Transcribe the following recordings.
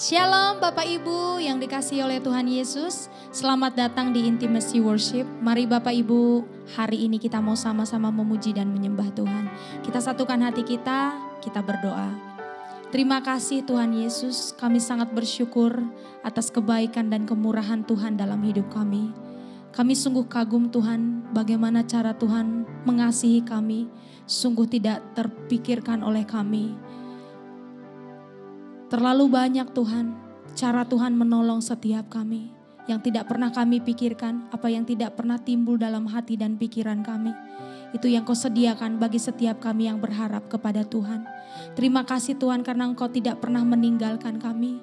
Shalom Bapak Ibu yang dikasihi oleh Tuhan Yesus. Selamat datang di Intimacy Worship. Mari Bapak Ibu, hari ini kita mau sama-sama memuji dan menyembah Tuhan. Kita satukan hati kita berdoa. Terima kasih Tuhan Yesus, kami sangat bersyukur atas kebaikan dan kemurahan Tuhan dalam hidup kami. Kami sungguh kagum Tuhan, bagaimana cara Tuhan mengasihi kami, sungguh tidak terpikirkan oleh kami. Terlalu banyak Tuhan, cara Tuhan menolong setiap kami. Yang tidak pernah kami pikirkan, apa yang tidak pernah timbul dalam hati dan pikiran kami. Itu yang Kau sediakan bagi setiap kami yang berharap kepada Tuhan. Terima kasih Tuhan karena Engkau tidak pernah meninggalkan kami.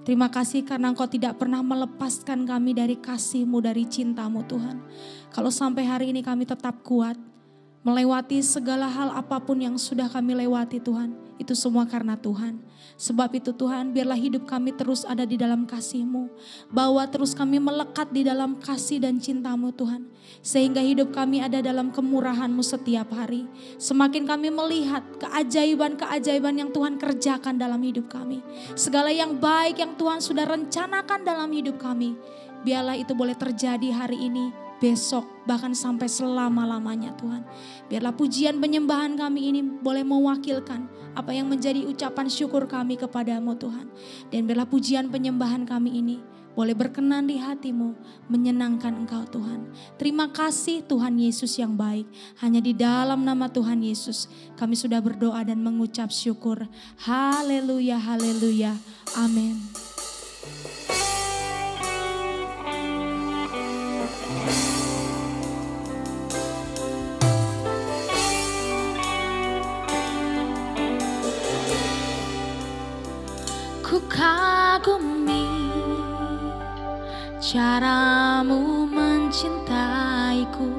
Terima kasih karena Engkau tidak pernah melepaskan kami dari kasih-Mu, dari cinta-Mu Tuhan. Kalau sampai hari ini kami tetap kuat, melewati segala hal apapun yang sudah kami lewati Tuhan. Itu semua karena Tuhan. Sebab itu Tuhan, biarlah hidup kami terus ada di dalam kasih-Mu. Bawa terus kami melekat di dalam kasih dan cinta-Mu Tuhan. Sehingga hidup kami ada dalam kemurahan-Mu setiap hari. Semakin kami melihat keajaiban-keajaiban yang Tuhan kerjakan dalam hidup kami. Segala yang baik yang Tuhan sudah rencanakan dalam hidup kami. Biarlah itu boleh terjadi hari ini, besok, bahkan sampai selama-lamanya Tuhan. Biarlah pujian penyembahan kami ini boleh mewakilkan apa yang menjadi ucapan syukur kami kepadamu Tuhan. Dan biarlah pujian penyembahan kami ini boleh berkenan di hatimu, menyenangkan Engkau Tuhan. Terima kasih Tuhan Yesus yang baik. Hanya di dalam nama Tuhan Yesus kami sudah berdoa dan mengucap syukur. Haleluya, haleluya, amin. Ku kagumi caramu mencintaiku.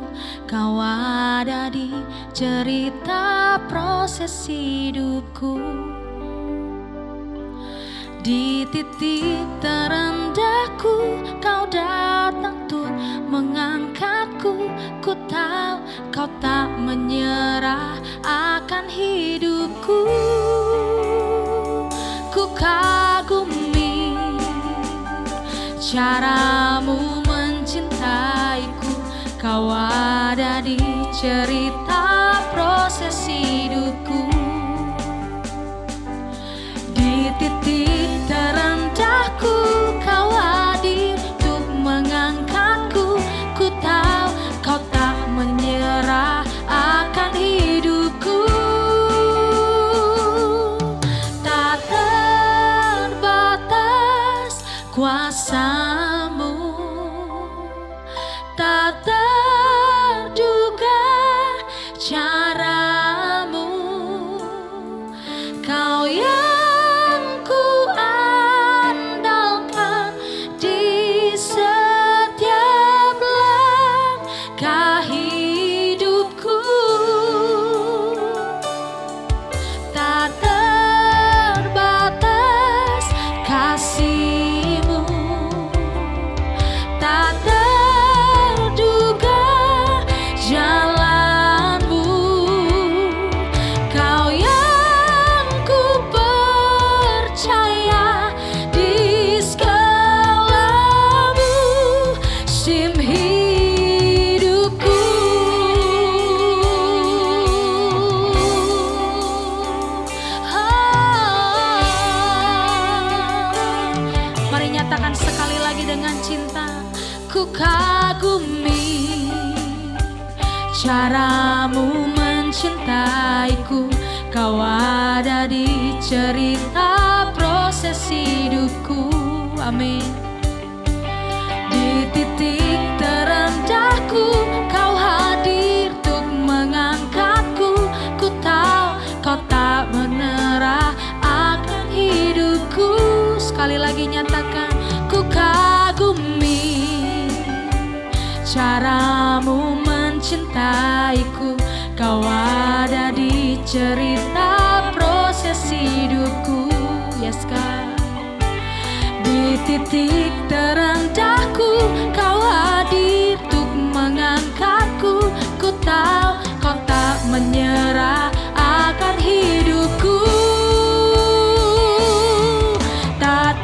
Kau ada di cerita proses hidupku. Di titik terendahku Kau datang untuk mengangkatku. Ku tahu Kau tak menyerah akan hidupku. Ku kagumi caramu mencintaiku. Kau ada di cerita proses hidupku. Di titik terendahku Kau hadir untuk mengangkatku. Ku tahu Kau tak menyerah akan hidupku. Kuasa-Mu tak terduga, cara-Mu Kau yang ku andalkan di setiap langkah hidupku. Tak terbatas kasih, tak terduga jalan-Mu. Kau yang ku percaya di segala musim hidupku. Mari nyatakan sekali lagi dengan cinta. Ku kagumi caramu mencintaiku. Kau ada di cerita proses hidupku. Amin. Di titik terendahku Kau hadir untuk mengangkatku. Ku tahu Kau tak menyerah akan hidupku. Sekali lagi nyatakan. Ku kagumi caramu mencintaiku. Kau ada di cerita proses hidupku. Yes God. Di titik terendahku Kau hadir untuk mengangkatku. Ku tahu Kau tak menyerah akan hidupku. Tak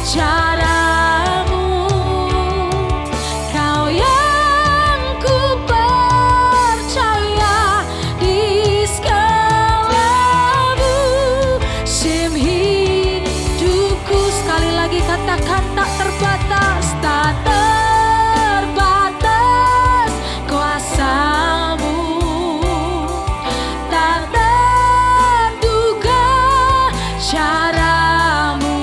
caramu, Kau yang ku percaya di segala musim hidupku. Sekali lagi katakan, tak terbatas, tak terbatas kuasamu, tak terduga caramu,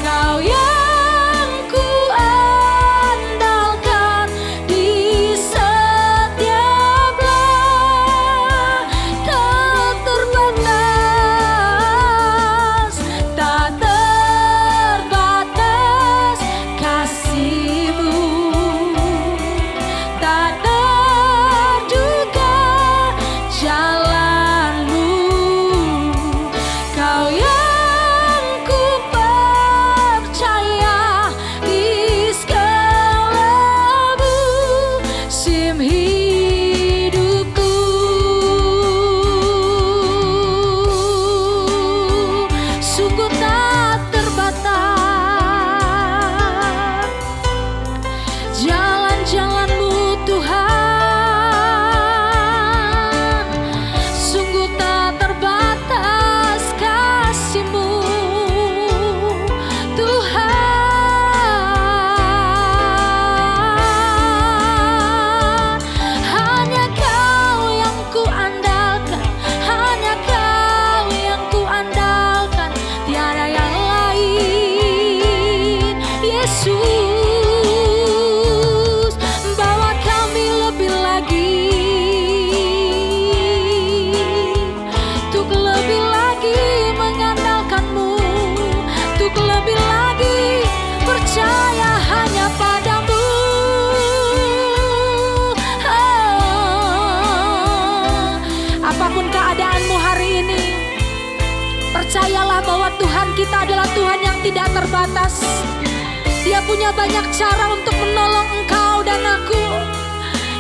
Kau yang ku andalkan di setiap langkah. Terbatas, tak terbatas kasih-Mu, tak terduga jalan-Mu, Kau yang ku percaya di segala musim hidupku. Sungguh tak terbatas jalan-jalan-Mu Tuhan, sungguh tak terbatas kasih-Mu Tuhan. Hanya Kau yang ku andalkan, hanya Kau yang ku andalkan, tiada yang lain. Yesus, bawa kami lebih lagi, untuk lebih lagi mengandalkan-Mu, untuk lebih lagi percaya hanya pada-Mu. Apapun keadaanmu hari ini, percayalah bahwa Tuhan kita adalah Tuhan yang tidak terbatas. Dia punya banyak cara untuk menolong engkau dan aku.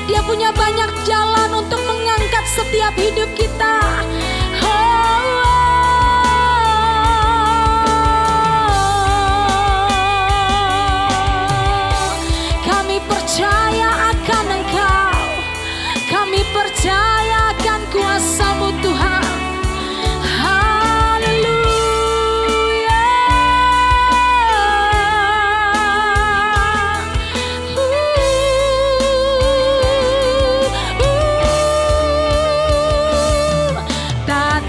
Dia punya banyak jalan untuk mengangkat setiap hidup kita. Kami percaya akan Engkau, kami percaya akan kuasa-Mu Tuhan. Tak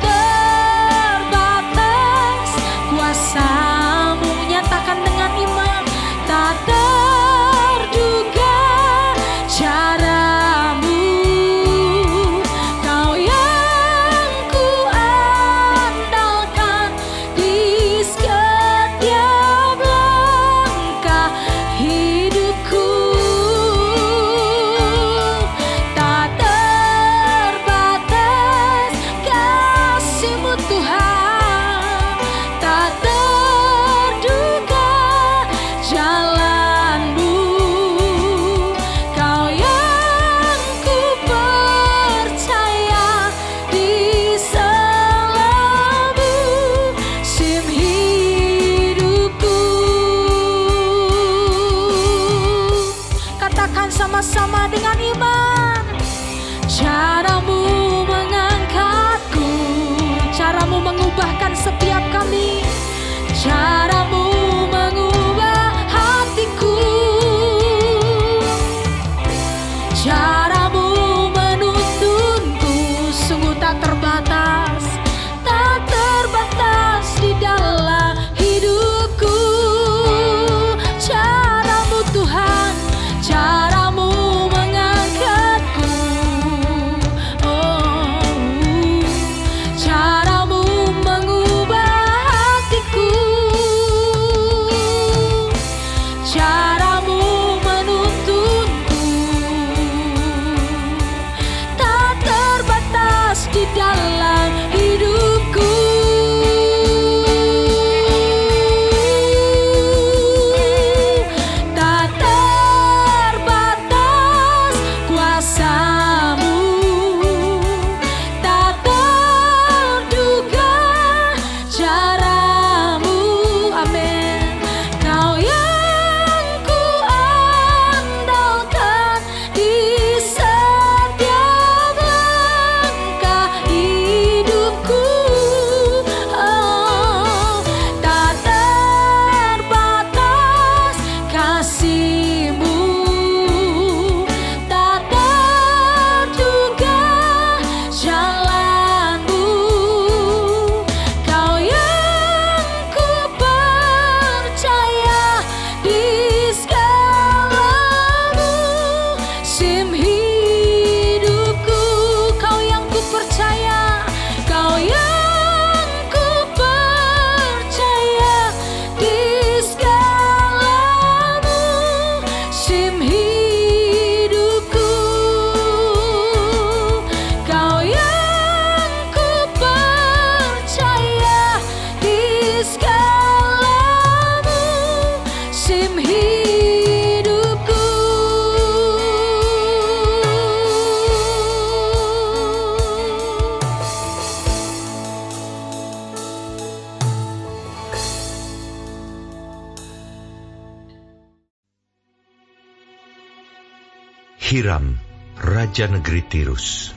Hiram, raja negeri Tirus,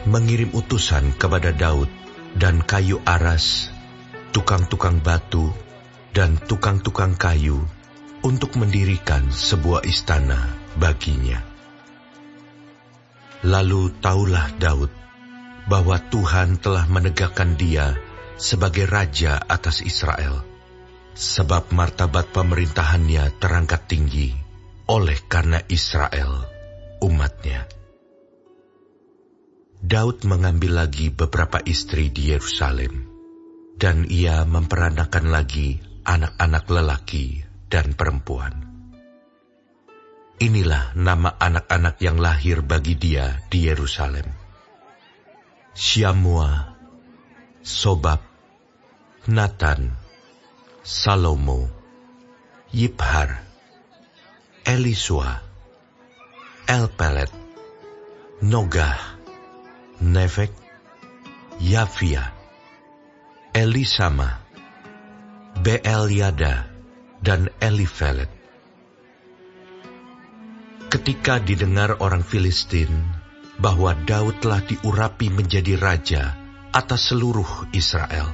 mengirim utusan kepada Daud dan kayu aras, tukang-tukang batu, dan tukang-tukang kayu untuk mendirikan sebuah istana baginya. Lalu taulah Daud bahwa Tuhan telah menegakkan dia sebagai raja atas Israel, sebab martabat pemerintahannya terangkat tinggi oleh karena Israel, umatnya. Daud mengambil lagi beberapa istri di Yerusalem, dan ia memperanakan lagi anak-anak lelaki dan perempuan. Inilah nama anak-anak yang lahir bagi dia di Yerusalem: Syamua, Sobab, Natan, Salomo, Yibhar, Elisua, Elpelet, Nogah, Nefek, Yafia, Elisama, Beelyada, dan Elifelet. Ketika didengar orang Filistin bahwa Daud telah diurapi menjadi raja atas seluruh Israel,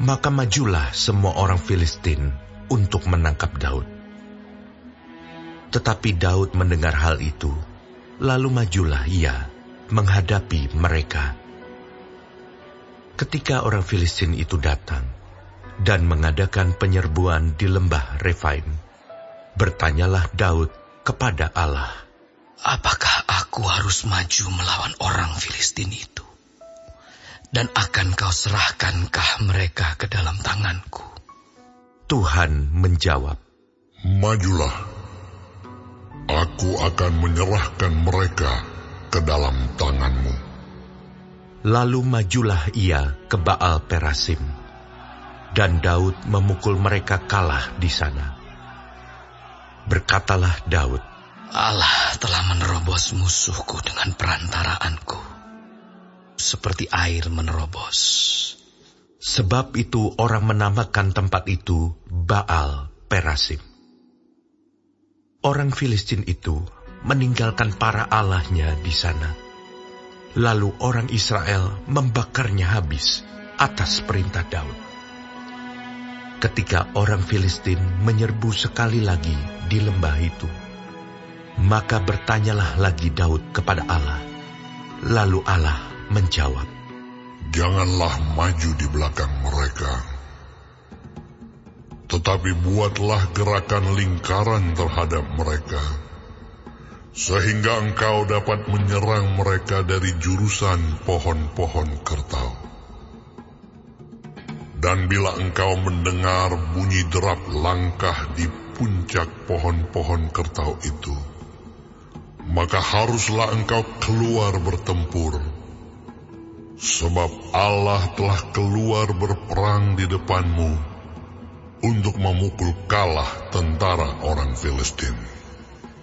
maka majulah semua orang Filistin untuk menangkap Daud. Tetapi Daud mendengar hal itu, lalu majulah ia menghadapi mereka. Ketika orang Filistin itu datang dan mengadakan penyerbuan di lembah Refaim, bertanyalah Daud kepada Allah, "Apakah aku harus maju melawan orang Filistin itu? Dan akan kau serahkankah mereka ke dalam tanganku?" Tuhan menjawab, "Majulah, aku akan menyerahkan mereka ke dalam tanganmu." Lalu majulah ia ke Baal Perasim, dan Daud memukul mereka kalah di sana. Berkatalah Daud, "Allah telah menerobos musuhku dengan perantaraanku, seperti air menerobos." Sebab itu orang menamakan tempat itu Baal Perasim. Orang Filistin itu meninggalkan para allahnya di sana. Lalu orang Israel membakarnya habis atas perintah Daud. Ketika orang Filistin menyerbu sekali lagi di lembah itu, maka bertanyalah lagi Daud kepada Allah. Lalu Allah menjawab, "Janganlah maju di belakang mereka, tetapi buatlah gerakan lingkaran terhadap mereka, sehingga engkau dapat menyerang mereka dari jurusan pohon-pohon kertau. Dan bila engkau mendengar bunyi derap langkah di puncak pohon-pohon kertau itu, maka haruslah engkau keluar bertempur, sebab Allah telah keluar berperang di depanmu untuk memukul kalah tentara orang Filistin."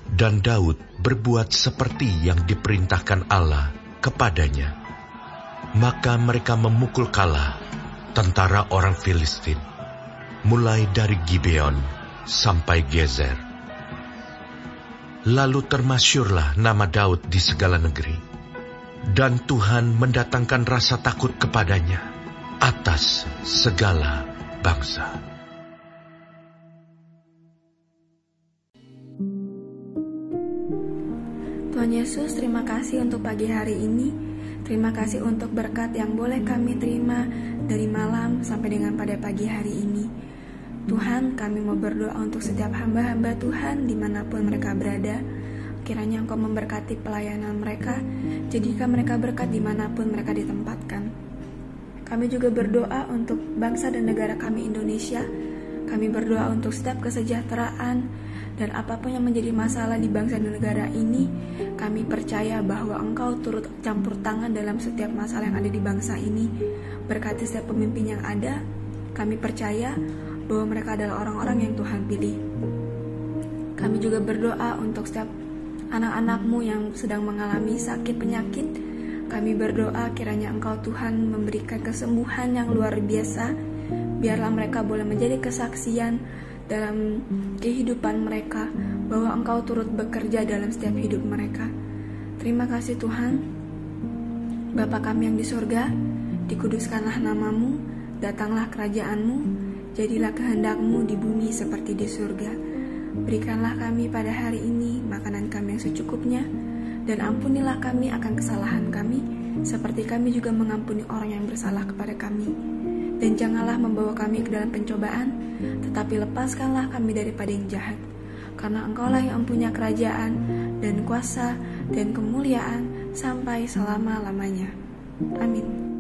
Dan Daud berbuat seperti yang diperintahkan Allah kepadanya. Maka mereka memukul kalah tentara orang Filistin, mulai dari Gibeon sampai Gezer. Lalu termasyurlah nama Daud di segala negeri, dan Tuhan mendatangkan rasa takut kepadanya atas segala bangsa. Tuhan Yesus, terima kasih untuk pagi hari ini. Terima kasih untuk berkat yang boleh kami terima dari malam sampai dengan pada pagi hari ini. Tuhan, kami mau berdoa untuk setiap hamba-hamba Tuhan dimanapun mereka berada. Kiranya Engkau memberkati pelayanan mereka, jadikan mereka berkat dimanapun mereka ditempatkan. Kami juga berdoa untuk bangsa dan negara kami Indonesia. Kami berdoa untuk setiap kesejahteraan dan apapun yang menjadi masalah di bangsa dan negara ini. Kami percaya bahwa Engkau turut campur tangan dalam setiap masalah yang ada di bangsa ini. Berkati setiap pemimpin yang ada. Kami percaya bahwa mereka adalah orang-orang yang Tuhan pilih. Kami juga berdoa untuk setiap anak-anak-Mu yang sedang mengalami sakit penyakit. Kami berdoa kiranya Engkau Tuhan memberikan kesembuhan yang luar biasa. Biarlah mereka boleh menjadi kesaksian dalam kehidupan mereka, bahwa Engkau turut bekerja dalam setiap hidup mereka. Terima kasih Tuhan. Bapa kami yang di surga, dikuduskanlah namamu, datanglah kerajaan-Mu, jadilah kehendak-Mu di bumi seperti di surga. Berikanlah kami pada hari ini makanan kami yang secukupnya, dan ampunilah kami akan kesalahan kami, seperti kami juga mengampuni orang yang bersalah kepada kami. Dan janganlah membawa kami ke dalam pencobaan, tetapi lepaskanlah kami daripada yang jahat. Karena Engkaulah yang mempunyai kerajaan, dan kuasa, dan kemuliaan, sampai selama-lamanya. Amin.